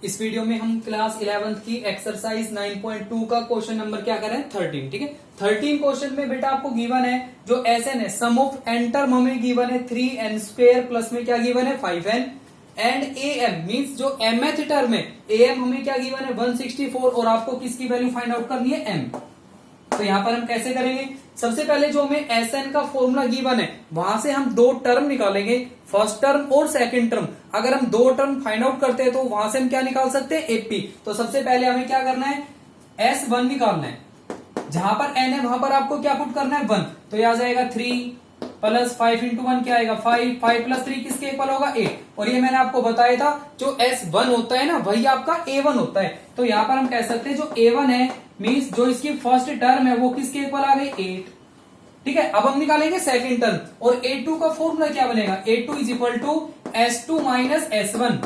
इस वीडियो में हम क्लास 11th की एक्सरसाइज 9.2 का क्वेश्चन नंबर क्या कर रहे हैं 13। ठीक है, 13 क्वेश्चन में बेटा आपको गिवन है जो एसएन है, सम ऑफ एन टर्म हमें गिवन है 3n² प्लस में क्या गिवन है 5n एंड am मींस जो mth टर्म है am हमें क्या गिवन है 164 और आपको किसकी वैल्यू फाइंड आउट करनी है m। तो यहां पर हम कैसे करेंगे, सबसे पहले जो हमें एसएन का फॉर्मूला गिवन है वहां से हम दो टर्म निकालेंगे, फर्स्ट टर्म और सेकंड टर्म। अगर हम दो टर्म फाइंड आउट करते हैं तो वहां से हम क्या निकाल सकते हैं एपी। तो सबसे पहले हमें क्या करना है S1 निकालना है, जहां पर n है वहां पर आपको क्या पुट करना है 1। तो यह आ जाएगा 3 प्लस 5 इंटू 1 क्या आएगा 5, 5 प्लस 3 किसके इक्वल होगा 8। और ये मैंने आपको बताया था जो S1 होता है ना वही आपका A1 होता है। तो यहां पर हम कह सकते हैं जो A1 है मींस जो इसकी फर्स्ट टर्म है वो किसके इक्वल आ गई 8। ठीक है, अब हम निकालेंगे सेकंड टर्म और A2 का फॉर्मूला क्या बनेगा A2 is equal to S2 minus S1।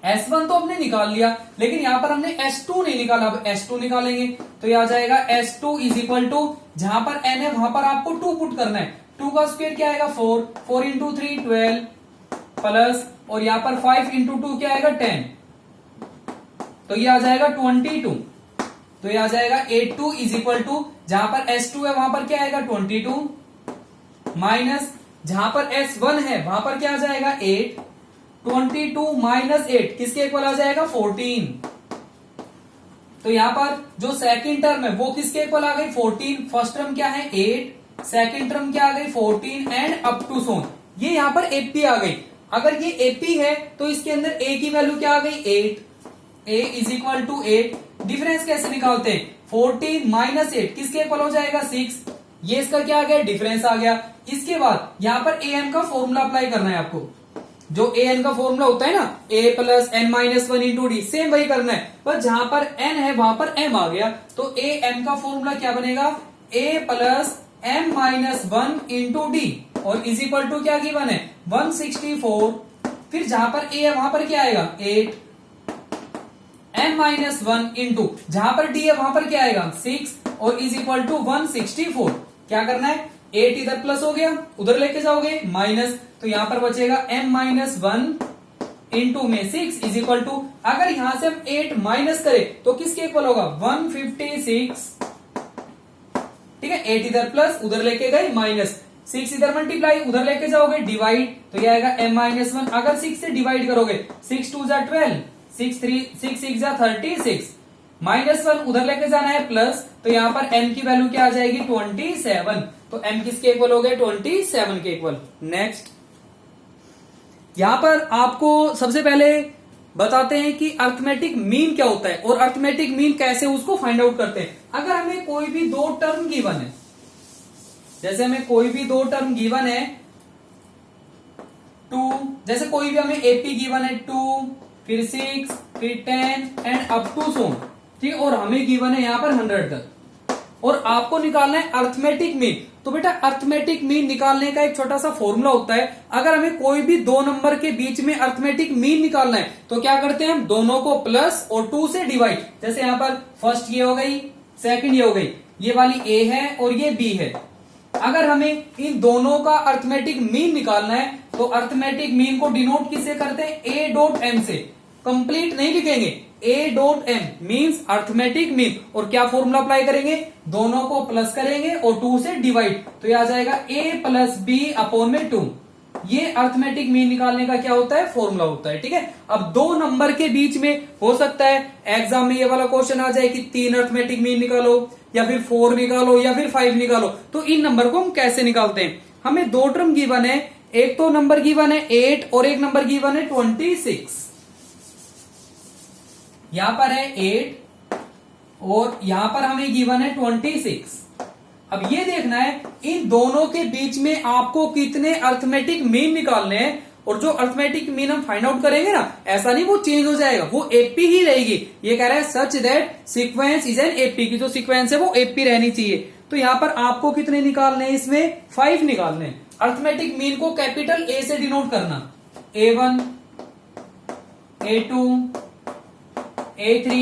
S1 तो हमने निकाल लिया लेकिन यहां पर हमने S2 नहीं निकाला, अब S2 निकालेंगे तो ये आ जाएगा S2 इज इक्वल टू जहां पर n है वहां पर आपको 2 पुट करना है, 2 का स्क्वायर क्या आएगा 4, 4 इंटू 3 12 प्लस और यहां पर 5 इंटू 2 क्या आएगा 10, तो ये आ जाएगा 22। तो ये आ जाएगा A2 इज इक्वल टू जहां पर S2 है वहां पर क्या आएगा 22 माइनस जहां पर S1 है वहां पर क्या आ जाएगा 8, 22 माइनस 8 किसके इक्वल आ जाएगा 14। तो यहां पर जो सेकंड टर्म है वो किसके इक्वल आ गई 14। फर्स्ट टर्म क्या है 8, सेकंड टर्म क्या आ गई 14 एंड अप टू सोन। ये यहां पर एपी आ गई। अगर ये एपी है तो इसके अंदर ए की वैल्यू क्या आ गई 8, a is equal to 8। Difference कैसे निकालते हैं 14 माइनस 8 किसके इक्वल हो जाएगा 6। ये इसका क्या आ गया डिफरेंस आ गया। इसके बाद यहां पर am का फॉर्मूला अप्लाई करना है आपको, जो an का फॉर्मूला होता है ना a plus n minus 1 into D, same वही करना है पर जहां पर n है वहां पर m आ गया। तो am का फॉर्मूला क्या बनेगा a plus m minus 1 into D और इज इक्वल टू क्या गिवन है 164। फिर जहां पर a है वहां पर क्या आएगा 8 m माइनस 1 इंटू जहां पर d है वहां पर क्या आएगा 6 और इज इक्वल टू 164। क्या करना है 8 इधर प्लस हो गया उधर लेके जाओगे माइनस, तो यहां पर बचेगा m माइनस 1 इंटू में 6 इज इक्वल टू, अगर यहां से हम 8 माइनस करें तो किसके इक्वल होगा 156। ठीक है, 8 इधर प्लस उधर लेके गए माइनस, 6 इधर मल्टीप्लाई उधर लेके जाओगे डिवाइड, तो यह आएगा m माइनस 1। अगर 6 से डिवाइड करोगे 6 2 जा 12, 6 6 जा 36 माइनस 1 उधर लेके जाना है प्लस, तो यहां पर m की वैल्यू क्या आ जाएगी 27। तो m किसके इक्वल हो गए 27 के इक्वल। नेक्स्ट यहां पर आपको सबसे पहले बताते हैं कि अर्थमेटिक मीन क्या होता है और अर्थमेटिक मीन कैसे उसको फाइंड आउट करते हैं। अगर हमें कोई भी दो टर्म गिवन है, जैसे हमें कोई भी दो टर्म गिवन है 2, जैसे कोई भी हमें एपी गिवन है 2 फिर 6 फिर 10 एंड अप टू सोन, ठीक, और हमें गिवन है यहां पर 100 तक और आपको निकालना है अर्थमेटिक मीन। तो बेटा अर्थमेटिक मीन निकालने का एक छोटा सा फॉर्मूला होता है। अगर हमें कोई भी दो नंबर के बीच में अर्थमेटिक मीन निकालना है तो क्या करते हैं हम दोनों को प्लस और 2 से डिवाइड। जैसे यहां पर फर्स्ट ये हो गई सेकंड ये हो गई, ये वाली ए है और ये बी है। अगर हमें इन दोनों का अर्थमेटिक मीन निकालना है तो अर्थमेटिक मीन को डिनोट किससे करते हैं ए डॉट एम से। कंप्लीट नहीं लिखेंगे, A dot M means arithmetic mean, और क्या फॉर्मूला अप्लाई करेंगे दोनों को प्लस करेंगे और 2 से डिवाइड, तो ये आ जाएगा a प्लस बी अपॉन में 2। ये अर्थमेटिक मीन निकालने का क्या होता है फॉर्मूला होता है। ठीक है, अब दो नंबर के बीच में हो सकता है एग्जाम में ये वाला क्वेश्चन आ जाए कि 3 अर्थमेटिक मीन निकालो या फिर 4 निकालो या फिर 5 निकालो। तो इन नंबर को हम कैसे निकालते हैं, हमें दो टर्म गिवन है, एक तो नंबर गिवन है 8 और एक नंबर गिवन है 26। यहां पर है 8 और यहां पर हमें गिवन है 26। अब ये देखना है इन दोनों के बीच में आपको कितने अर्थमेटिक मीन निकालने हैं, और जो अर्थमेटिक मीन हम फाइंड आउट करेंगे ना ऐसा नहीं वो चेंज हो जाएगा, वो एपी ही रहेगी। ये कह रहा है such that sequence is an AP, की जो सीक्वेंस है वो एपी रहनी चाहिए। तो यहां पर आपको कितने निकालने हैं इसमें 5 निकालने हैं। अर्थमेटिक मीन को कैपिटल ए से डिनोट करना, A1 A2 A3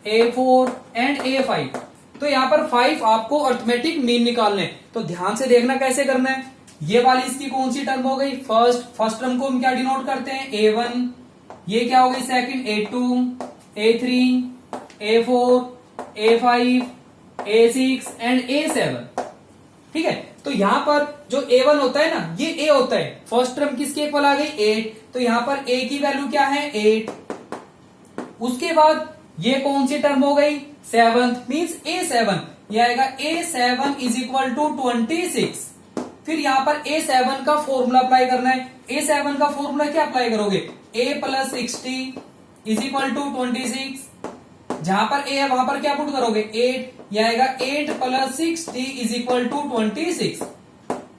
A4 and A5। तो यहां पर 5 आपको अर्थमेटिक मीन निकालने। तो ध्यान से देखना कैसे करना है। ये वाली इसकी कौन सी टर्म हो गई फर्स्ट टर्म को हम क्या डिनोट करते हैं A1 ये क्या हो गई second, A2, A3, A4, A5, A6 and A7। ठीक है, तो यहां पर जो A1 होता है ना, ये A होता है। फर्स्ट टर्म किसके इक्वल आ गई, 8, तो यहां पर A की वैल्यू क्या है, 8। उसके बाद ये कौन सी टर्म हो गई, 7th, मीन्स A7। ये आएगा A7 इज इक्वल टू 26। फिर यहां पर A7 का फॉर्मूला अप्लाई करना है। A7 का फॉर्मूला क्या अप्लाई करोगे, A plus 60 is equal to 26। जहां पर A है वहां पर क्या पुट करोगे, 8। यह आएगा 8 प्लस 60 इज इक्वल टू 26।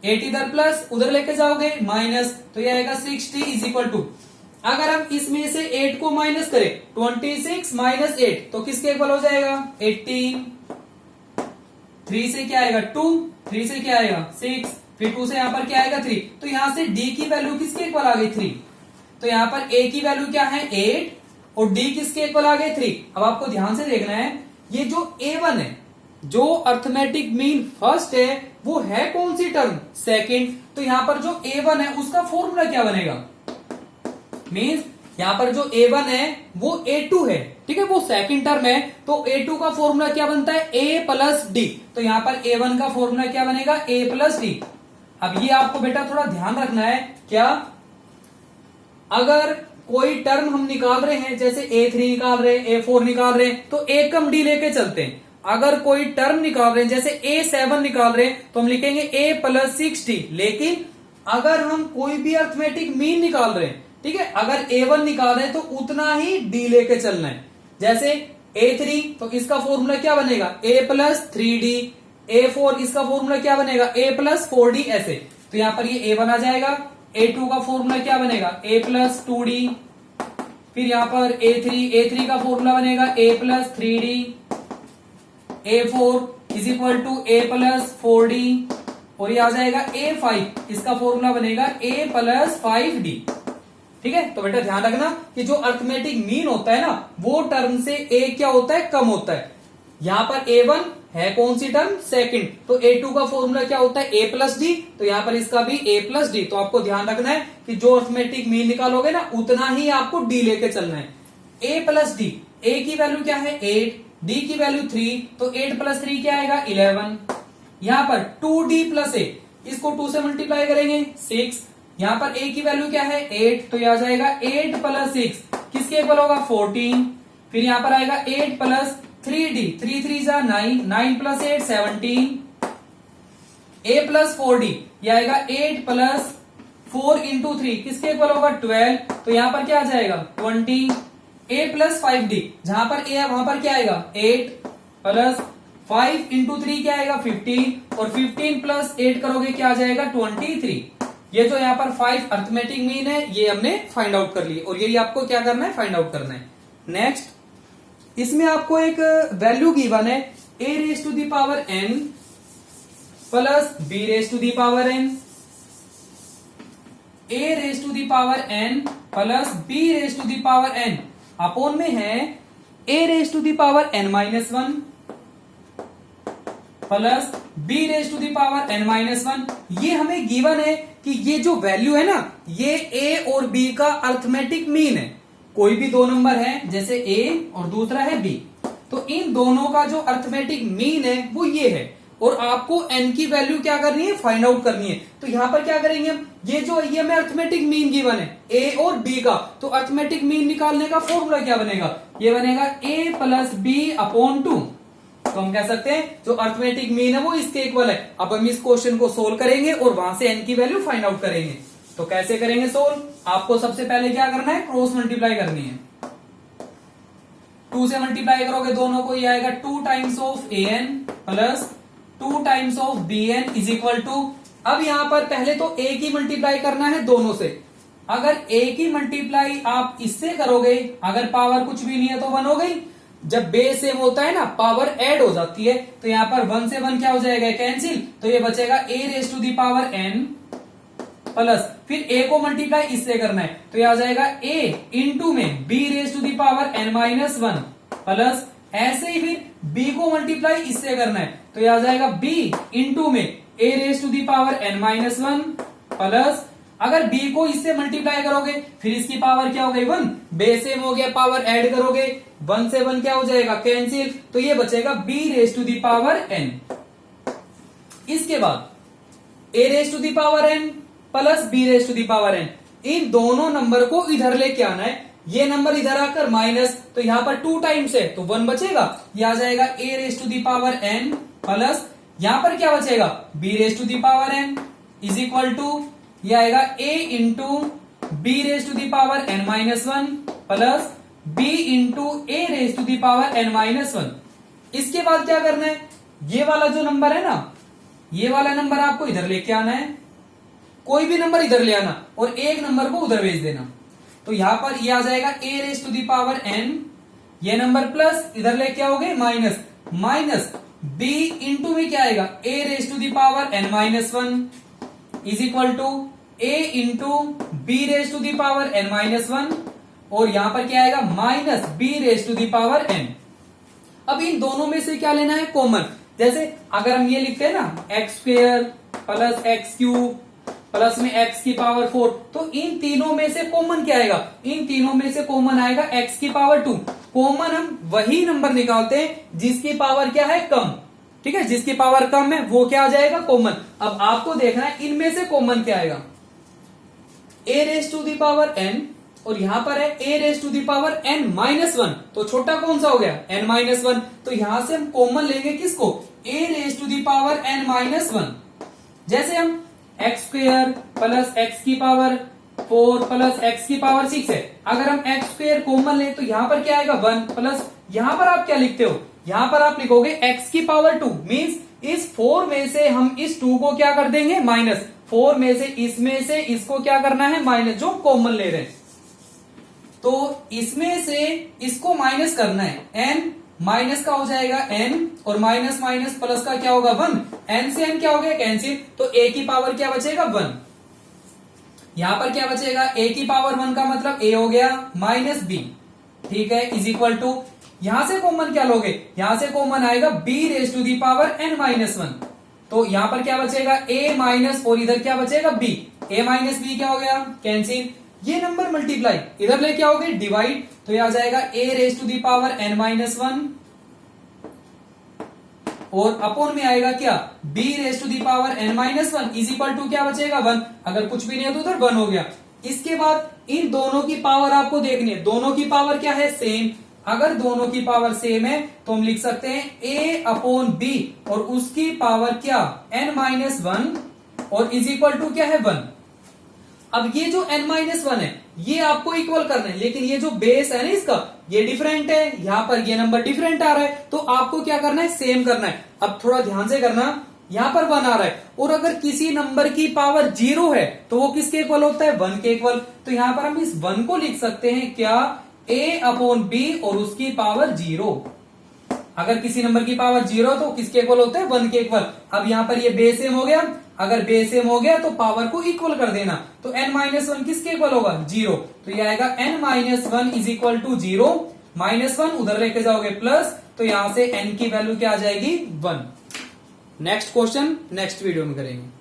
8 इधर प्लस, उधर लेके जाओगे माइनस, तो यह आएगा 60 इज इक्वल टू, अगर हम इसमें से 8 को माइनस करें, 26 माइनस 8 तो किसके इक्वल हो जाएगा, 18। 3 से क्या आएगा 2, 3 से क्या आएगा 6, फिर 2 से यहां पर क्या आएगा 3। तो यहां से D की वैल्यू किसके इक्वल आ गई, 3। तो यहां पर A की वैल्यू क्या है, 8 और D किसके इक्वल आ गए, 3। अब आपको ध्यान से देखना है, ये जो A1 है, जो अर्थमेटिक मीन फर्स्ट है, वो है कौन सी टर्म, सेकंड। तो यहां पर जो A1 है उसका फॉर्मूला क्या बनेगा, मीन्स यहां पर जो A1 है वो A2 है, ठीक है, वो सेकंड टर्म है। तो A2 का फॉर्मूला क्या बनता है, A प्लस डी। तो यहां पर A1 का फॉर्मूला क्या बनेगा, A प्लस डी। अब ये आपको बेटा थोड़ा ध्यान रखना है, क्या, अगर कोई टर्म हम निकाल रहे हैं, जैसे A3 निकाल रहे हैं, A4 निकाल रहे हैं, तो A कम D लेके चलते हैं। अगर कोई टर्म निकाल रहे हैं, जैसे A7 निकाल रहे हैं, तो हम लिखेंगे A प्लस 60। लेकिन अगर हम कोई भी अर्थमेटिक मीन निकाल रहे हैं, ठीक है, अगर A1 निकाल रहे हैं तो उतना ही D लेके चलना है। जैसे A3, तो इसका फॉर्मूला क्या बनेगा, A प्लस 3D। A4 इसका फॉर्मूला क्या बनेगा, A प्लस 4D, ऐसे। तो यहां पर ये A1 आ जाएगा। A2 का फॉर्मूला क्या बनेगा, A प्लस 2D। फिर यहां पर A3 का फॉर्मूला बनेगा A plus 3D। A4 is equal to A plus 4D। और ये आ जाएगा A5, इसका फॉर्मूला बनेगा A प्लस 5D। ठीक है, तो बेटा ध्यान रखना कि जो अर्थमेटिक मीन होता है ना, वो टर्म से A क्या होता है, कम होता है। यहां पर A1 है कौन सी टर्म, सेकंड। तो A2 का फॉर्मूला क्या होता है, A प्लस डी। तो यहां पर इसका भी A प्लस डी। तो आपको ध्यान रखना है कि जो अर्थमेटिक मीन निकालोगे ना, उतना ही आपको D लेके चलना है। A प्लस डी, A की वैल्यू क्या है 8, D की वैल्यू 3, तो 8 प्लस 3 क्या आएगा 11। यहां पर 2D प्लस A, इसको 2 से मल्टीप्लाई करेंगे 6। यहां पर A की वैल्यू क्या है 8, तो यह आ जाएगा 8 प्लस 6 किसके इक्वल होगा 14। फिर यहां पर आएगा 8 प्लस 3D, 3 3 जा 9, 9 प्लस 8 17। A प्लस 4D, यह आएगा 8 प्लस 4 इंटू 3 किसके इक्वल होगा 12। तो यहां पर क्या आ जाएगा 20। A प्लस 5D, जहां पर A है वहां पर क्या आएगा 8 प्लस 5 इंटू 3 क्या आएगा 15। और 15 प्लस 8 करोगे क्या आ जाएगा 23। ये जो यहाँ पर 5 अर्थमेटिक मीन है, ये हमने फाइंड आउट कर लिए, और यही आपको क्या करना है, फाइंड आउट करना है। नेक्स्ट, इसमें आपको एक वैल्यू गिवन है, A raise to the power n plus B raise to the power n। A raise to the power n plus B raise to the power n upon में है A raise to the power n minus 1 plus B raise to the power n minus 1। ये हमें given है कि ये जो value है ना, ये A और B का अर्थमेटिक मीन है। कोई भी दो नंबर है, जैसे A और दूसरा है B, तो इन दोनों का जो अर्थमेटिक मीन है वो ये है, और आपको n की वैल्यू क्या करनी है, फाइंड आउट करनी है। तो यहां पर क्या करेंगे हम, ये जो ये हमें अर्थमेटिक मीन गिवन है A और B का, तो अर्थमेटिक मीन निकालने का फॉर्मूला क्या बनेगा, ये बनेगा A प्लस B अपॉन 2। तो हम कह सकते हैं जो अर्थमेटिक मीन है वो इसके इक्वल है। अब हम इस क्वेश्चन को सोल्व करेंगे और वहां से n की वैल्यू फाइंड आउट करेंगे। तो कैसे करेंगे सोल्व, आपको सबसे पहले क्या करना है, क्रॉस मल्टीप्लाई करनी है। 2 से मल्टीप्लाई करोगे दोनों को, ये आएगा 2 times of an plus 2 times of bn is equal to. अब यहां पर पहले तो a की मल्टीप्लाई करना है दोनों से। अगर a की मल्टीप्लाई आप इससे करोगे, अगर पावर कुछ भी नहीं है तो 1 हो गई। जब बेस सेम होता है ना, पावर ऐड हो जाती है, तो यहां पर 1 से 1 क्या हो जाएगा, कैंसिल। तो ये बचेगा A raise to the power n plus, फिर A को मल्टीप्लाई इससे करना है, तो ये आ जाएगा A इंटू में B raise to the power n minus 1 plus, ऐसे ही फिर B को मल्टीप्लाई इससे करना है, तो ये आ जाएगा B इंटू में A raise to the power n minus 1 plus, अगर b को इससे मल्टीप्लाई करोगे फिर इसकी पावर क्या हो गई 1, बेस सेम हो गया, पावर ऐड करोगे 1 से 1 क्या हो जाएगा कैंसिल, तो ये बचेगा b raise to the power n। इसके बाद a raise to the power n plus b raise to the power n, इन दोनों नंबर को इधर लेके आना है। ये नंबर इधर आकर माइनस, तो यहां पर 2 टाइम्स है तो 1 बचेगा, ये आ जाएगा a raise to the power n plus यहां पर क्या बचेगा b raise to the power n is equal to ये आएगा a into B raise to the power n minus 1 plus b into a raise to the power n minus 1। इसके बाद क्या करना है, ये वाला जो नंबर है ना, ये वाला नंबर आपको इधर लेके आना है, कोई भी नंबर इधर ले आना और एक नंबर को उधर भेज देना। तो यहां पर ये आ जाएगा a raise to the power n, ये नंबर प्लस इधर लेके आओगे माइनस, माइनस b इंटू में क्या आएगा a raise to the power n minus 1 is equal to a into B raise to the power n minus 1 और यहां पर क्या आएगा minus b raise to the power n। अब इन दोनों में से क्या लेना है कॉमन, जैसे अगर हम ये लिखते हैं ना x square plus x cube plus में x की पावर 4, तो इन तीनों में से कॉमन क्या आएगा, इन तीनों में से कॉमन आएगा x की पावर 2। कॉमन हम वही नंबर निकालते हैं जिसकी पावर क्या है कम, ठीक है, जिसकी पावर कम है वो क्या आ जाएगा कॉमन। अब आपको देखना है इनमें से कॉमन क्या आएगा, a raise to the power n और यहां पर है a raise to the power n minus 1, तो छोटा कौन सा हो गया n माइनस 1, तो यहां से हम कॉमन लेंगे किसको a raise to the power n minus 1। जैसे हम एक्स स्क्वेयर प्लस एक्स की पावर 4 प्लस एक्स की पावर 6 है, अगर हम एक्स स्क्वेयर कॉमन ले तो यहां पर क्या आएगा 1 प्लस यहां पर आप क्या लिखते हो, यहां पर आप लिखोगे एक्स की पावर 2, मींस इस 4 में से हम इस 2 को क्या कर देंगे माइनस, 4 में से इसमें से इसको क्या करना है माइनस, जो कॉमन ले रहे हैं तो इसमें से इसको माइनस करना है, n माइनस का हो जाएगा n और माइनस माइनस प्लस का क्या होगा 1, n से n क्या हो गया कैंसिल, तो a की पावर क्या बचेगा 1। यहां पर क्या बचेगा a की पावर 1 का मतलब a हो गया माइनस b, ठीक है, इज इक्वल टू यहां से कॉमन क्या लोगे, यहां से कॉमन आएगा b raise to the power n minus 1, तो यहां पर क्या बचेगा a माइनस और इधर क्या बचेगा b, a माइनस b क्या हो गया कैंसिल, ये नंबर मल्टीप्लाई इधर लेके आओगे डिवाइड, तो ये आ जाएगा a raise to the power n minus 1 और अपॉन में आएगा क्या b raise to the power n minus 1 is equal to क्या बचेगा 1, अगर कुछ भी नहीं है तो उधर 1 हो गया। इसके बाद इन दोनों की पावर आपको देखनी है, दोनों की पावर क्या है सेम, अगर दोनों की पावर सेम है तो हम लिख सकते हैं a अपॉन b और उसकी पावर क्या n माइनस 1 और इज इक्वल टू क्या है 1। अब ये जो n माइनस 1 है ये आपको इक्वल करना है, लेकिन ये जो बेस है ना इसका ये डिफरेंट है, यहाँ पर ये नंबर डिफरेंट आ रहा है, तो आपको क्या करना है सेम करना है। अब थोड़ा ध्यान से करना, यहाँ पर 1 आ रहा है और अगर किसी नंबर की पावर 0 है तो वो किसके इक्वल होता है 1 के इक्वल, तो यहाँ पर हम इस 1 को लिख सकते हैं क्या a अपॉन b और उसकी पावर 0। अगर किसी नंबर की पावर 0 तो किसके इक्वल होता है 1 के इक्वल। अब यहाँ पर ये बेस सेम हो गया, अगर बेस सेम हो गया तो पावर को इक्वल कर देना, तो n माइनस 1 किसके इक्वल होगा 0, तो ये आएगा n minus 1 is equal to 0, minus 1 उधर लेके जाओगे प्लस, तो यहां से n की वैल्यू क्या आ जाएगी 1। नेक्स्ट क्वेश्चन नेक्स्ट वीडियो में करेंगे।